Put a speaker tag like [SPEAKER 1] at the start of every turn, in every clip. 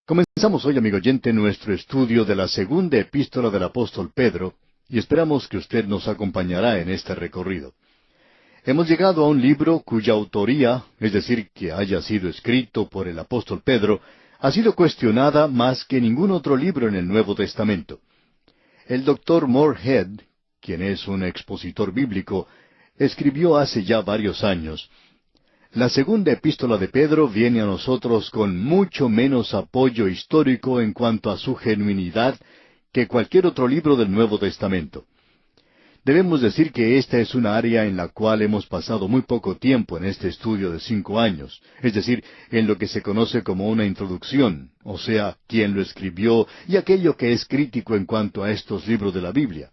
[SPEAKER 1] Comenzamos hoy, amigo oyente, nuestro estudio de la segunda epístola del apóstol Pedro, y esperamos que usted nos acompañará en este recorrido. Hemos llegado a un libro cuya autoría, es decir, que haya sido escrito por el apóstol Pedro, ha sido cuestionada más que ningún otro libro en el Nuevo Testamento. El doctor Morehead, quien es un expositor bíblico, escribió hace ya varios años: la segunda epístola de Pedro viene a nosotros con mucho menos apoyo histórico en cuanto a su genuinidad que cualquier otro libro del Nuevo Testamento. Debemos decir que esta es una área en la cual hemos pasado muy poco tiempo en este estudio de 5 años, es decir, en lo que se conoce como una introducción, o sea, quién lo escribió y aquello que es crítico en cuanto a estos libros de la Biblia.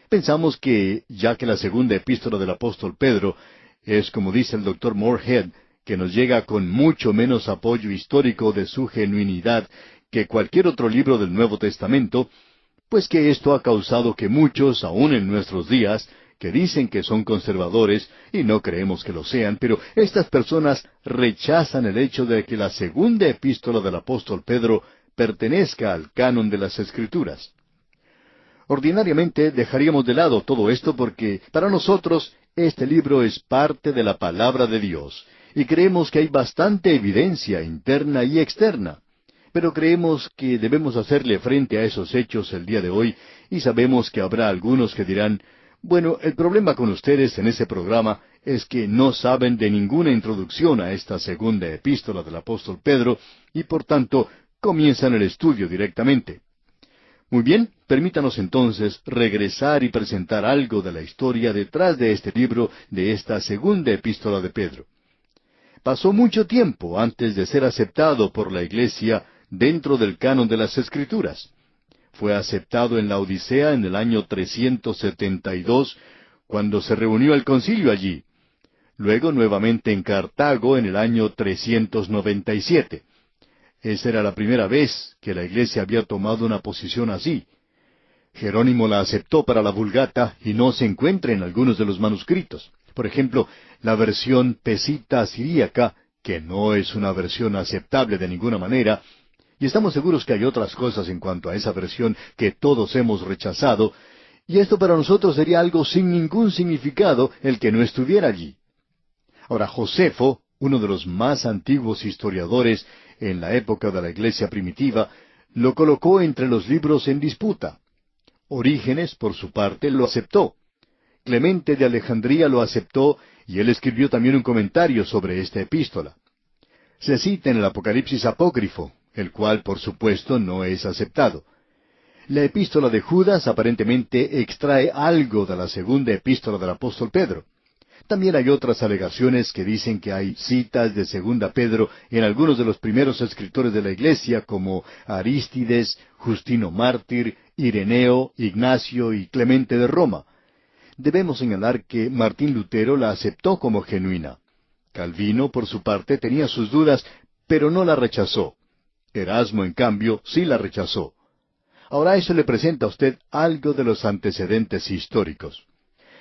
[SPEAKER 1] Pensamos que, ya que la segunda epístola del apóstol Pedro es, como dice el doctor Morehead, que nos llega con mucho menos apoyo histórico de su genuinidad que cualquier otro libro del Nuevo Testamento, pues que esto ha causado que muchos, aun en nuestros días, que dicen que son conservadores, y no creemos que lo sean, pero estas personas rechazan el hecho de que la segunda epístola del apóstol Pedro pertenezca al canon de las Escrituras. Ordinariamente dejaríamos de lado todo esto porque para nosotros este libro es parte de la palabra de Dios, y creemos que hay bastante evidencia interna y externa. Pero creemos que debemos hacerle frente a esos hechos el día de hoy, y sabemos que habrá algunos que dirán: bueno, el problema con ustedes en ese programa es que no saben de ninguna introducción a esta segunda epístola del apóstol Pedro, y por tanto comienzan el estudio directamente. Muy bien, permítanos entonces regresar y presentar algo de la historia detrás de este libro, de esta segunda epístola de Pedro. Pasó mucho tiempo antes de ser aceptado por la Iglesia dentro del canon de las Escrituras. Fue aceptado en la Odisea en el año 372, cuando se reunió el concilio allí. Luego nuevamente en Cartago en el año 397. Esa era la primera vez que la Iglesia había tomado una posición así. Jerónimo la aceptó para la Vulgata y no se encuentra en algunos de los manuscritos. Por ejemplo, la versión pesita siríaca, que no es una versión aceptable de ninguna manera, y estamos seguros que hay otras cosas en cuanto a esa versión que todos hemos rechazado, y esto para nosotros sería algo sin ningún significado el que no estuviera allí. Ahora, Josefo, uno de los más antiguos historiadores en la época de la Iglesia primitiva, lo colocó entre los libros en disputa. Orígenes, por su parte, lo aceptó. Clemente de Alejandría lo aceptó, y él escribió también un comentario sobre esta epístola. Se cita en el Apocalipsis apócrifo, el cual, por supuesto, no es aceptado. La epístola de Judas aparentemente extrae algo de la segunda epístola del apóstol Pedro. También hay otras alegaciones que dicen que hay citas de segunda Pedro en algunos de los primeros escritores de la Iglesia, como Arístides, Justino Mártir, Ireneo, Ignacio y Clemente de Roma. Debemos señalar que Martín Lutero la aceptó como genuina. Calvino, por su parte, tenía sus dudas, pero no la rechazó. Erasmo, en cambio, sí la rechazó. Ahora eso le presenta a usted algo de los antecedentes históricos.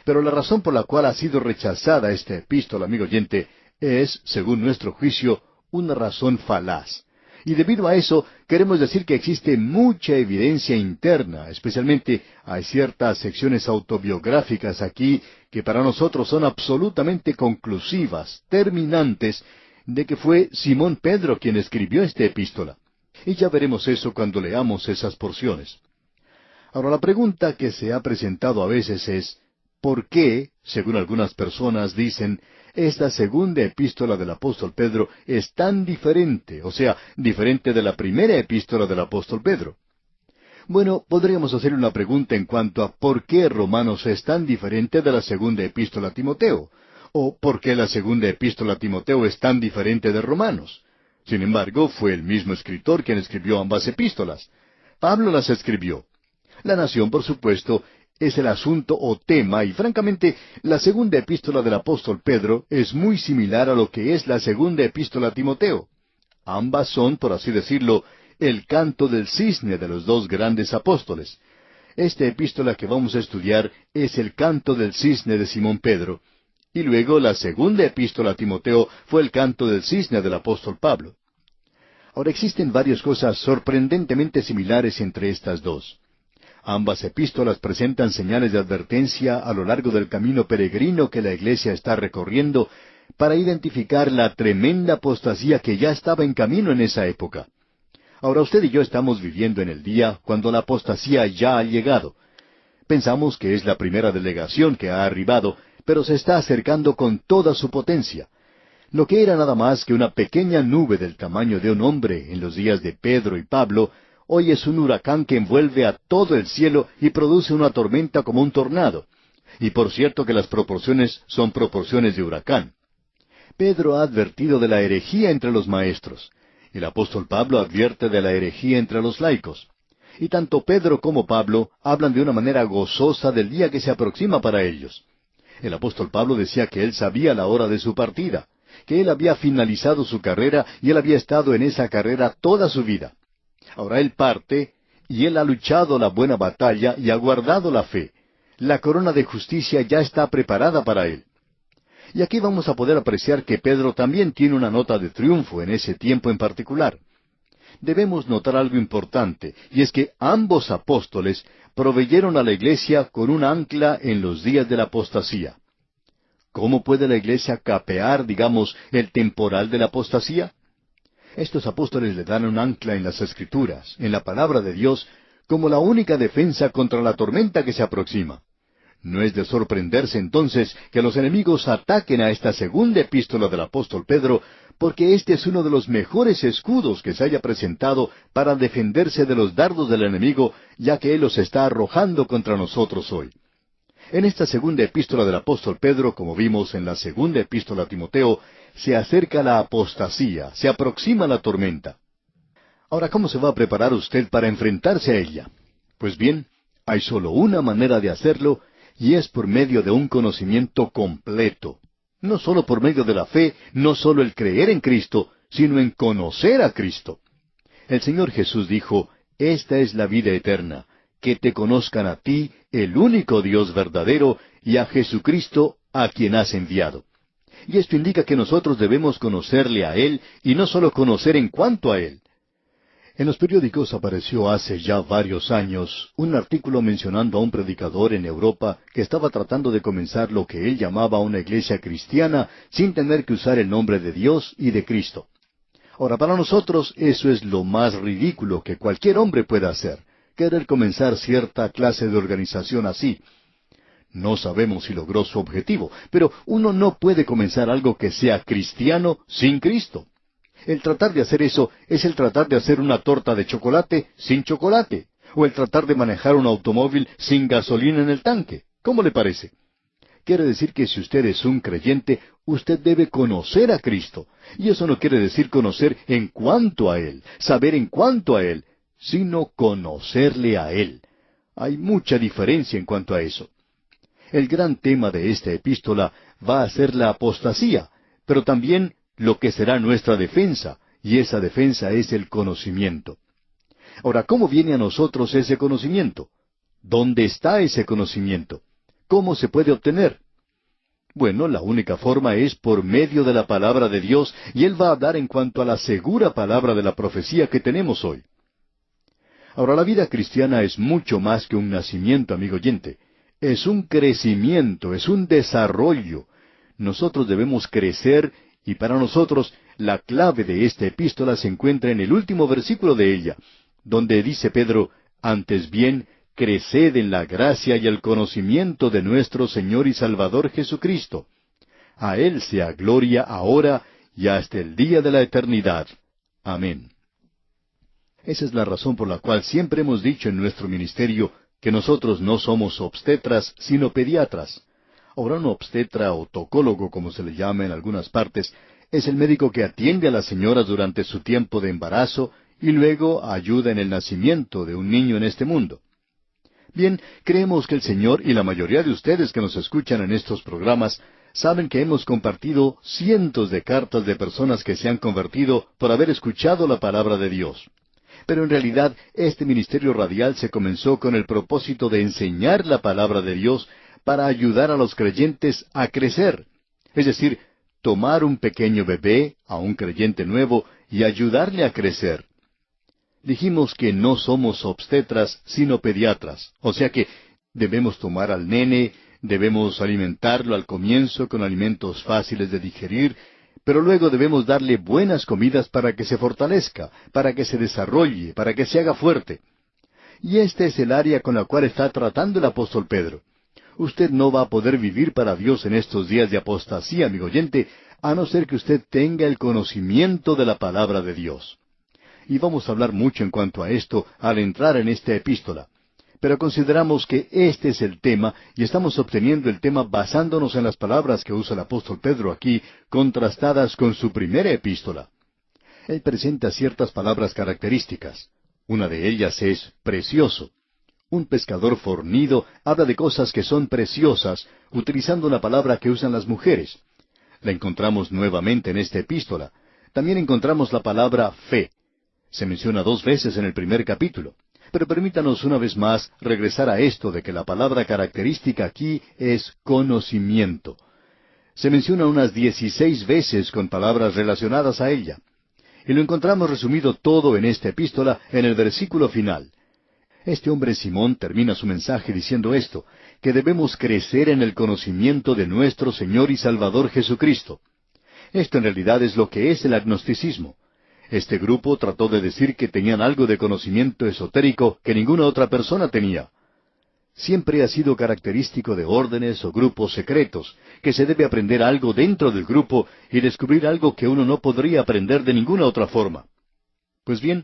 [SPEAKER 1] Pero la razón por la cual ha sido rechazada esta epístola, amigo oyente, es, según nuestro juicio, una razón falaz. Y debido a eso, queremos decir que existe mucha evidencia interna, especialmente hay ciertas secciones autobiográficas aquí que para nosotros son absolutamente conclusivas, terminantes, de que fue Simón Pedro quien escribió esta epístola. Y ya veremos eso cuando leamos esas porciones. Ahora, la pregunta que se ha presentado a veces es: ¿por qué, según algunas personas dicen, esta segunda epístola del apóstol Pedro es tan diferente, o sea, diferente de la primera epístola del apóstol Pedro? Bueno, podríamos hacer una pregunta en cuanto a por qué Romanos es tan diferente de la segunda epístola a Timoteo, o por qué la segunda epístola a Timoteo es tan diferente de Romanos. Sin embargo, fue el mismo escritor quien escribió ambas epístolas. Pablo las escribió. La nación, por supuesto, es el asunto o tema, y francamente, la segunda epístola del apóstol Pedro es muy similar a lo que es la segunda epístola a Timoteo. Ambas son, por así decirlo, el canto del cisne de los dos grandes apóstoles. Esta epístola que vamos a estudiar es el canto del cisne de Simón Pedro, y luego la segunda epístola a Timoteo fue el canto del cisne del apóstol Pablo. Ahora existen varias cosas sorprendentemente similares entre estas dos. Ambas epístolas presentan señales de advertencia a lo largo del camino peregrino que la iglesia está recorriendo para identificar la tremenda apostasía que ya estaba en camino en esa época. Ahora usted y yo estamos viviendo en el día cuando la apostasía ya ha llegado. Pensamos que es la primera delegación que ha arribado, pero se está acercando con toda su potencia. Lo que era nada más que una pequeña nube del tamaño de un hombre en los días de Pedro y Pablo, hoy es un huracán que envuelve a todo el cielo y produce una tormenta como un tornado. Y por cierto que las proporciones son proporciones de huracán. Pedro ha advertido de la herejía entre los maestros. El apóstol Pablo advierte de la herejía entre los laicos. Y tanto Pedro como Pablo hablan de una manera gozosa del día que se aproxima para ellos. El apóstol Pablo decía que él sabía la hora de su partida, que él había finalizado su carrera y él había estado en esa carrera toda su vida. Ahora él parte, y él ha luchado la buena batalla y ha guardado la fe. La corona de justicia ya está preparada para él. Y aquí vamos a poder apreciar que Pedro también tiene una nota de triunfo en ese tiempo en particular. Debemos notar algo importante, y es que ambos apóstoles proveyeron a la iglesia con un ancla en los días de la apostasía. ¿Cómo puede la iglesia capear, digamos, el temporal de la apostasía? Estos apóstoles le dan un ancla en las Escrituras, en la palabra de Dios, como la única defensa contra la tormenta que se aproxima. No es de sorprenderse entonces que los enemigos ataquen a esta segunda epístola del apóstol Pedro, porque este es uno de los mejores escudos que se haya presentado para defenderse de los dardos del enemigo, ya que él los está arrojando contra nosotros hoy. En esta segunda epístola del apóstol Pedro, como vimos en la segunda epístola a Timoteo, se acerca la apostasía, se aproxima la tormenta. Ahora, ¿cómo se va a preparar usted para enfrentarse a ella? Pues bien, hay solo una manera de hacerlo, y es por medio de un conocimiento completo. No solo por medio de la fe, no solo el creer en Cristo, sino en conocer a Cristo. El Señor Jesús dijo, «Esta es la vida eterna, que te conozcan a ti, el único Dios verdadero, y a Jesucristo, a quien has enviado». Y esto indica que nosotros debemos conocerle a Él, y no solo conocer en cuanto a Él. En los periódicos apareció hace ya varios años un artículo mencionando a un predicador en Europa que estaba tratando de comenzar lo que él llamaba una iglesia cristiana sin tener que usar el nombre de Dios y de Cristo. Ahora, para nosotros eso es lo más ridículo que cualquier hombre pueda hacer, querer comenzar cierta clase de organización así. No sabemos si logró su objetivo, pero uno no puede comenzar algo que sea cristiano sin Cristo. El tratar de hacer eso es el tratar de hacer una torta de chocolate sin chocolate, o el tratar de manejar un automóvil sin gasolina en el tanque. ¿Cómo le parece? Quiere decir que si usted es un creyente, usted debe conocer a Cristo. Y eso no quiere decir conocer en cuanto a Él, saber en cuanto a Él, sino conocerle a Él. Hay mucha diferencia en cuanto a eso. El gran tema de esta epístola va a ser la apostasía, pero también lo que será nuestra defensa, y esa defensa es el conocimiento. Ahora, ¿cómo viene a nosotros ese conocimiento? ¿Dónde está ese conocimiento? ¿Cómo se puede obtener? Bueno, la única forma es por medio de la palabra de Dios, y Él va a hablar en cuanto a la segura palabra de la profecía que tenemos hoy. Ahora, la vida cristiana es mucho más que un nacimiento, amigo oyente. Es un crecimiento, es un desarrollo. Nosotros debemos crecer, y para nosotros la clave de esta epístola se encuentra en el último versículo de ella, donde dice Pedro, «Antes bien, creced en la gracia y el conocimiento de nuestro Señor y Salvador Jesucristo. A Él sea gloria ahora y hasta el día de la eternidad. Amén». Esa es la razón por la cual siempre hemos dicho en nuestro ministerio que nosotros no somos obstetras, sino pediatras. Ahora, un obstetra o tocólogo, como se le llama en algunas partes, es el médico que atiende a las señoras durante su tiempo de embarazo y luego ayuda en el nacimiento de un niño en este mundo. Bien, creemos que el Señor y la mayoría de ustedes que nos escuchan en estos programas saben que hemos compartido cientos de cartas de personas que se han convertido por haber escuchado la palabra de Dios. Pero en realidad este ministerio radial se comenzó con el propósito de enseñar la palabra de Dios para ayudar a los creyentes a crecer. Es decir, tomar un pequeño bebé, a un creyente nuevo, y ayudarle a crecer. Dijimos que no somos obstetras, sino pediatras, o sea que debemos tomar al nene, debemos alimentarlo al comienzo con alimentos fáciles de digerir, pero luego debemos darle buenas comidas para que se fortalezca, para que se desarrolle, para que se haga fuerte. Y este es el área con la cual está tratando el apóstol Pedro. Usted no va a poder vivir para Dios en estos días de apostasía, amigo oyente, a no ser que usted tenga el conocimiento de la palabra de Dios. Y vamos a hablar mucho en cuanto a esto al entrar en esta epístola. Pero consideramos que este es el tema y estamos obteniendo el tema basándonos en las palabras que usa el apóstol Pedro aquí, contrastadas con su primera epístola. Él presenta ciertas palabras características. Una de ellas es precioso. Un pescador fornido habla de cosas que son preciosas, utilizando una palabra que usan las mujeres. La encontramos nuevamente en esta epístola. También encontramos la palabra fe. Se menciona 2 veces en el primer capítulo. Pero permítanos una vez más regresar a esto de que la palabra característica aquí es conocimiento. Se menciona unas 16 veces con palabras relacionadas a ella. Y lo encontramos resumido todo en esta epístola en el versículo final. Este hombre Simón termina su mensaje diciendo esto, que debemos crecer en el conocimiento de nuestro Señor y Salvador Jesucristo. Esto en realidad es lo que es el agnosticismo. Este grupo trató de decir que tenían algo de conocimiento esotérico que ninguna otra persona tenía. Siempre ha sido característico de órdenes o grupos secretos, que se debe aprender algo dentro del grupo y descubrir algo que uno no podría aprender de ninguna otra forma. Pues bien,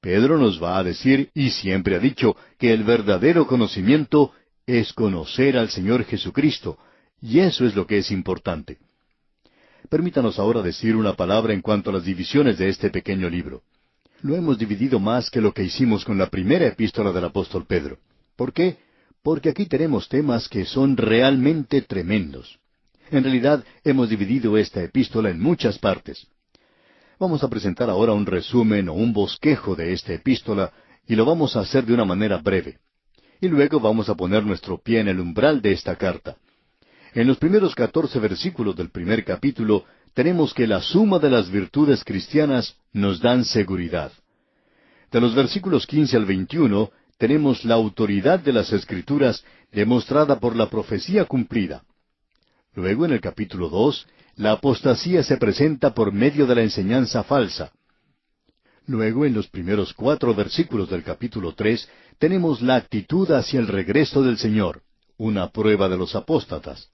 [SPEAKER 1] Pedro nos va a decir, y siempre ha dicho, que el verdadero conocimiento es conocer al Señor Jesucristo, y eso es lo que es importante. Permítanos ahora decir una palabra en cuanto a las divisiones de este pequeño libro. Lo hemos dividido más que lo que hicimos con la primera epístola del apóstol Pedro. ¿Por qué? Porque aquí tenemos temas que son realmente tremendos. En realidad, hemos dividido esta epístola en muchas partes. Vamos a presentar ahora un resumen o un bosquejo de esta epístola, y lo vamos a hacer de una manera breve. Y luego vamos a poner nuestro pie en el umbral de esta carta. En los primeros 14 versículos del primer capítulo tenemos que la suma de las virtudes cristianas nos dan seguridad. De los versículos 15 al 21 tenemos la autoridad de las Escrituras demostrada por la profecía cumplida. Luego en el capítulo 2, la apostasía se presenta por medio de la enseñanza falsa. Luego en los primeros 4 versículos del capítulo 3 tenemos la actitud hacia el regreso del Señor, una prueba de los apóstatas.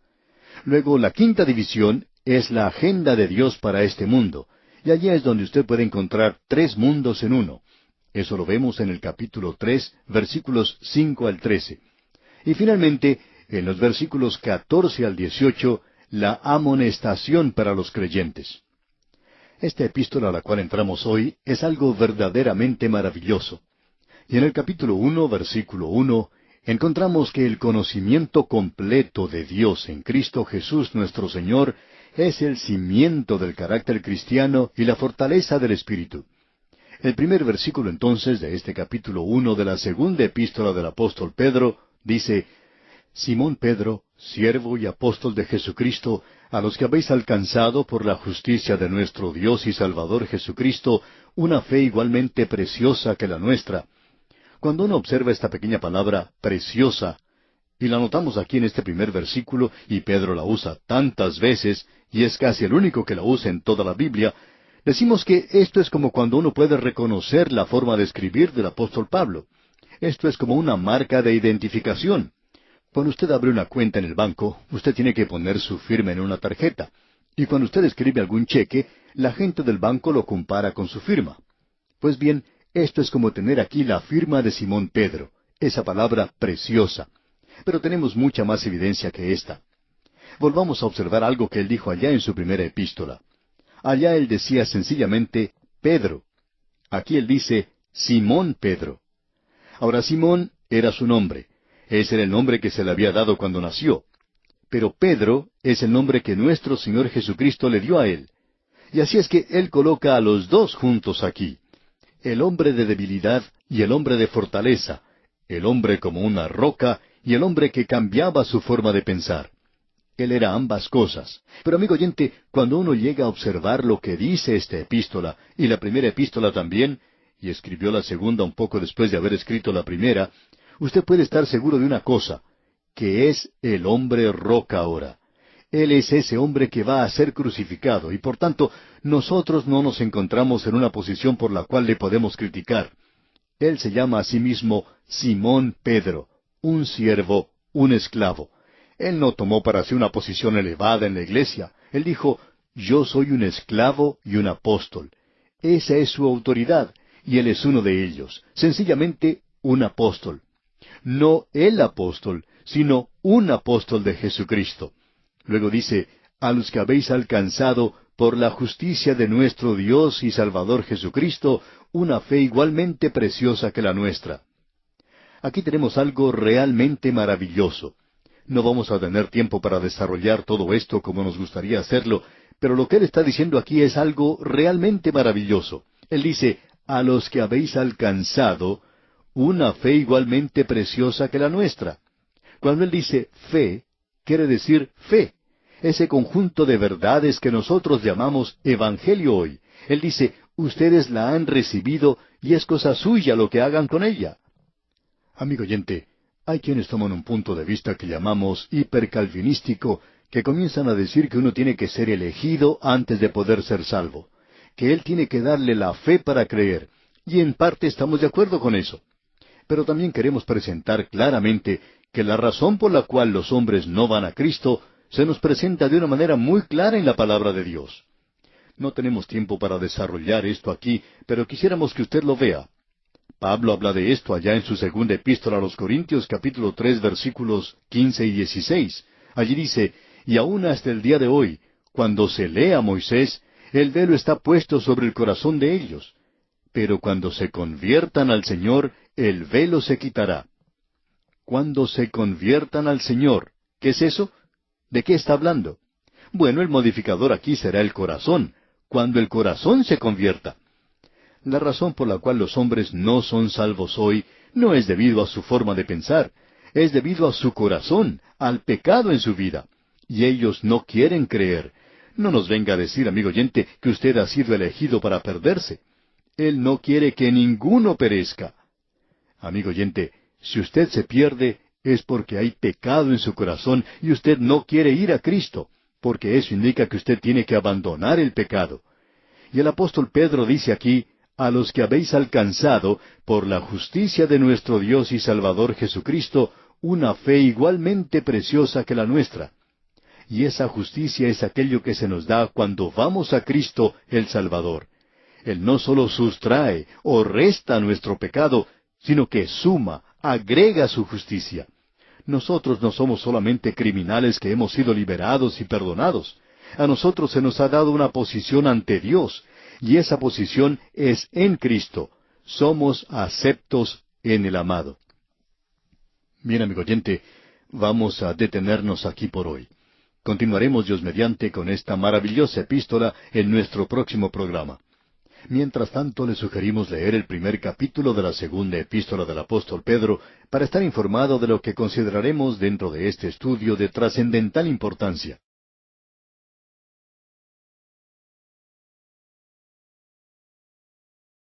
[SPEAKER 1] Luego, la quinta división es la agenda de Dios para este mundo, y allí es donde usted puede encontrar 3 mundos en uno. Eso lo vemos en el capítulo 3, versículos 5 al 13. Y finalmente, en los versículos 14 al 18, la amonestación para los creyentes. Esta epístola a la cual entramos hoy es algo verdaderamente maravilloso. Y en el capítulo 1, versículo 1, encontramos que el conocimiento completo de Dios en Cristo Jesús nuestro Señor es el cimiento del carácter cristiano y la fortaleza del Espíritu. El primer versículo entonces de este capítulo 1 de la segunda epístola del apóstol Pedro dice, Simón Pedro, siervo y apóstol de Jesucristo, a los que habéis alcanzado por la justicia de nuestro Dios y Salvador Jesucristo una fe igualmente preciosa que la nuestra. Cuando uno observa esta pequeña palabra, preciosa, y la notamos aquí en este primer versículo, y Pedro la usa tantas veces, y es casi el único que la usa en toda la Biblia, decimos que esto es como cuando uno puede reconocer la forma de escribir del apóstol Pablo. Esto es como una marca de identificación. Cuando usted abre una cuenta en el banco, usted tiene que poner su firma en una tarjeta. Y cuando usted escribe algún cheque, la gente del banco lo compara con su firma. Pues bien, esto es como tener aquí la firma de Simón Pedro, esa palabra preciosa. Pero tenemos mucha más evidencia que esta. Volvamos a observar algo que él dijo allá en su primera epístola. Allá él decía sencillamente Pedro. Aquí él dice Simón Pedro. Ahora Simón era su nombre. Ese era el nombre que se le había dado cuando nació. Pero Pedro es el nombre que nuestro Señor Jesucristo le dio a él. Y así es que él coloca a los dos juntos aquí. El hombre de debilidad y el hombre de fortaleza. El hombre como una roca y el hombre que cambiaba su forma de pensar. Él era ambas cosas. Pero amigo oyente, cuando uno llega a observar lo que dice esta epístola, y la primera epístola también, y escribió la segunda un poco después de haber escrito la primera, usted puede estar seguro de una cosa, que es el hombre roca ahora. Él es ese hombre que va a ser crucificado, y por tanto, nosotros no nos encontramos en una posición por la cual le podemos criticar. Él se llama a sí mismo Simón Pedro, un siervo, un esclavo. Él no tomó para sí una posición elevada en la iglesia. Él dijo, yo soy un esclavo y un apóstol. Esa es su autoridad, y él es uno de ellos. Sencillamente, un apóstol. No el apóstol, sino un apóstol de Jesucristo. Luego dice, a los que habéis alcanzado, por la justicia de nuestro Dios y Salvador Jesucristo, una fe igualmente preciosa que la nuestra. Aquí tenemos algo realmente maravilloso. No vamos a tener tiempo para desarrollar todo esto como nos gustaría hacerlo, pero lo que él está diciendo aquí es algo realmente maravilloso. Él dice, a los que habéis alcanzado una fe igualmente preciosa que la nuestra. Cuando él dice fe, quiere decir fe, ese conjunto de verdades que nosotros llamamos evangelio hoy. Él dice, ustedes la han recibido y es cosa suya lo que hagan con ella. Amigo oyente, hay quienes toman un punto de vista que llamamos hipercalvinístico, que comienzan a decir que uno tiene que ser elegido antes de poder ser salvo, que él tiene que darle la fe para creer, y en parte estamos de acuerdo con eso. Pero también queremos presentar claramente que la razón por la cual los hombres no van a Cristo se nos presenta de una manera muy clara en la palabra de Dios. No tenemos tiempo para desarrollar esto aquí, pero quisiéramos que usted lo vea. Pablo habla de esto allá en su segunda epístola a los Corintios, capítulo 3, versículos 15 y 16. Allí dice, y aún hasta el día de hoy, cuando se lee a Moisés, el velo está puesto sobre el corazón de ellos. Pero cuando se conviertan al Señor, el velo se quitará. Cuando se conviertan al Señor, ¿qué es eso? ¿De qué está hablando? Bueno, el modificador aquí será el corazón, cuando el corazón se convierta. La razón por la cual los hombres no son salvos hoy no es debido a su forma de pensar, es debido a su corazón, al pecado en su vida. Y ellos no quieren creer. No nos venga a decir, amigo oyente, que usted ha sido elegido para perderse. Él no quiere que ninguno perezca. Amigo oyente, si usted se pierde, es porque hay pecado en su corazón y usted no quiere ir a Cristo, porque eso indica que usted tiene que abandonar el pecado. Y el apóstol Pedro dice aquí, a los que habéis alcanzado, por la justicia de nuestro Dios y Salvador Jesucristo, una fe igualmente preciosa que la nuestra. Y esa justicia es aquello que se nos da cuando vamos a Cristo el Salvador. Él no solo sustrae o resta nuestro pecado, sino que suma, agrega su justicia. Nosotros no somos solamente criminales que hemos sido liberados y perdonados. A nosotros se nos ha dado una posición ante Dios, y esa posición es en Cristo. Somos aceptos en el amado. Bien, amigo oyente, vamos a detenernos aquí por hoy. Continuaremos, Dios mediante, con esta maravillosa epístola en nuestro próximo programa. Mientras tanto, le sugerimos leer el primer capítulo de la segunda epístola del apóstol Pedro para estar informado de lo que consideraremos dentro de este estudio de trascendental importancia.